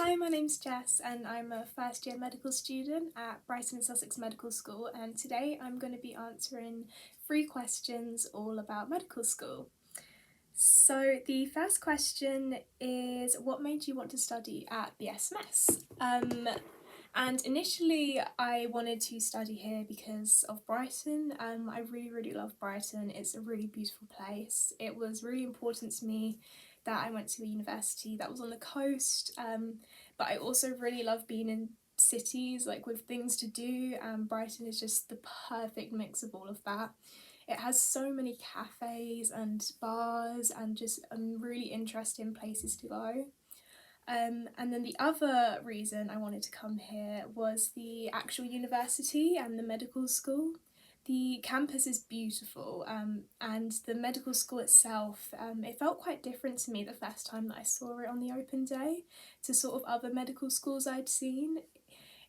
Hi, my name's Jess and I'm a first year medical student at Brighton and Sussex Medical School, and today I'm going to be answering 3 questions all about medical school. So the first question is, what made you want to study at BSMS? And initially I wanted to study here because of Brighton. I really love Brighton. It's a really beautiful place. It was really important to me that I went to a university that was on the coast, but I also really love being in cities, like with things to do, and Brighton is just the perfect mix of all of that. It has so many cafes and bars and just really interesting places to go. And then the other reason I wanted to come here was the actual university and the medical school. The campus is beautiful, and the medical school itself, it felt quite different to me the first time that I saw it on the open day to sort of other medical schools I'd seen.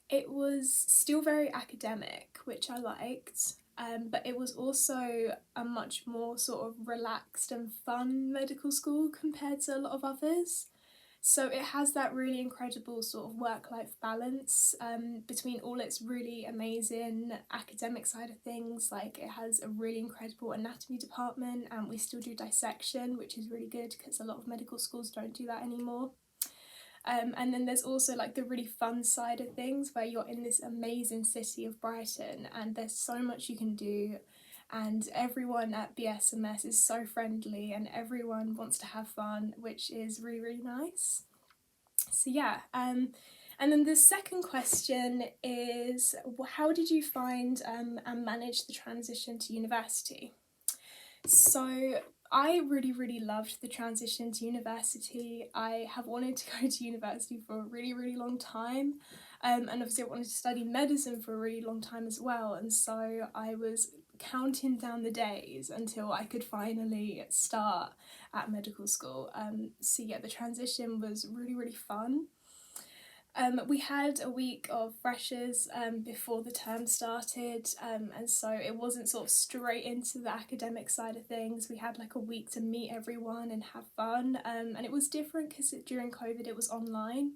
It was still very academic, which I liked, but it was also a much more sort of relaxed and fun medical school compared to a lot of others. So it has that really incredible sort of work-life balance between all its really amazing academic side of things. Like, it has a really incredible anatomy department, and we still do dissection, which is really good because a lot of medical schools don't do that anymore. And then there's also like the really fun side of things where you're in this amazing city of Brighton and there's so much you can do, and everyone at BSMS is so friendly and everyone wants to have fun, which is really nice. So yeah, and then the second question is, how did you find and manage the transition to university? So I really loved the transition to university. I have wanted to go to university for a really long time, and obviously I wanted to study medicine for a really long time as well, and so I was counting down the days until I could finally start at medical school. So yeah, the transition was really fun. We had a week of freshers before the term started, and so it wasn't sort of straight into the academic side of things. We had like a week to meet everyone and have fun, and it was different because during COVID it was online,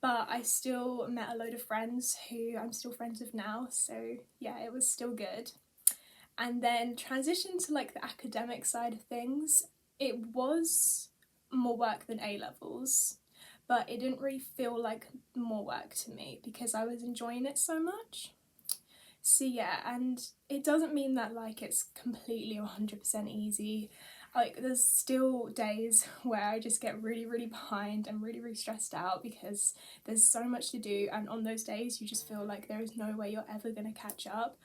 but I still met a load of friends who I'm still friends with now, so yeah, it was still good. And then transition to like the academic side of things, it was more work than A-levels, but it didn't really feel like more work to me because I was enjoying it so much. So yeah, and it doesn't mean that like it's completely 100% easy. Like, there's still days where I just get really behind and really stressed out because there's so much to do, and on those days you just feel like there is no way you're ever going to catch up,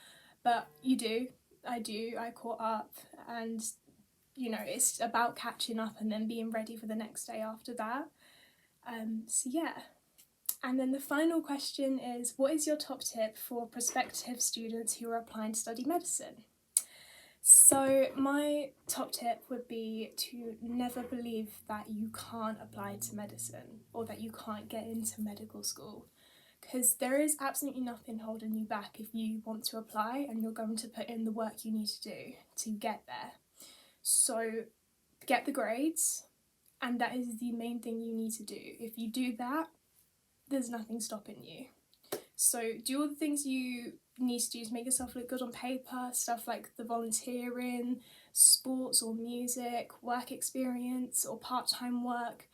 but you do. I caught up, and you know, it's about catching up and then being ready for the next day after that. So yeah. And then the final question is, what is your top tip for prospective students who are applying to study medicine? So my top tip would be to never believe that you can't apply to medicine or that you can't get into medical school, because there is absolutely nothing holding you back if you want to apply and you're going to put in the work you need to do to get there. So get the grades, and that is the main thing you need to do. If you do that, there's nothing stopping you. So do all the things you need to do to make yourself look good on paper, stuff like the volunteering, sports or music, work experience or part-time work.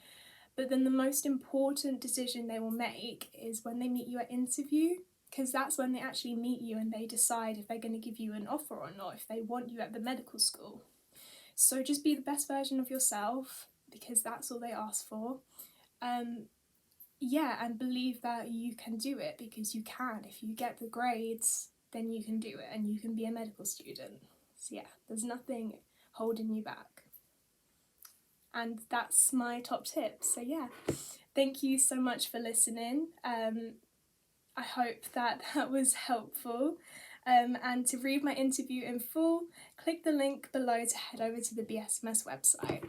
But then the most important decision they will make is when they meet you at interview, because that's when they actually meet you and they decide if they're going to give you an offer or not, if they want you at the medical school. So just be the best version of yourself, because that's all they ask for. Yeah, and believe that you can do it, because you can. If you get the grades, then you can do it and you can be a medical student. So yeah, there's nothing holding you back. And that's my top tip. So yeah, thank you so much for listening. I hope that was helpful. And to read my interview in full, click the link below to head over to the BSMS website.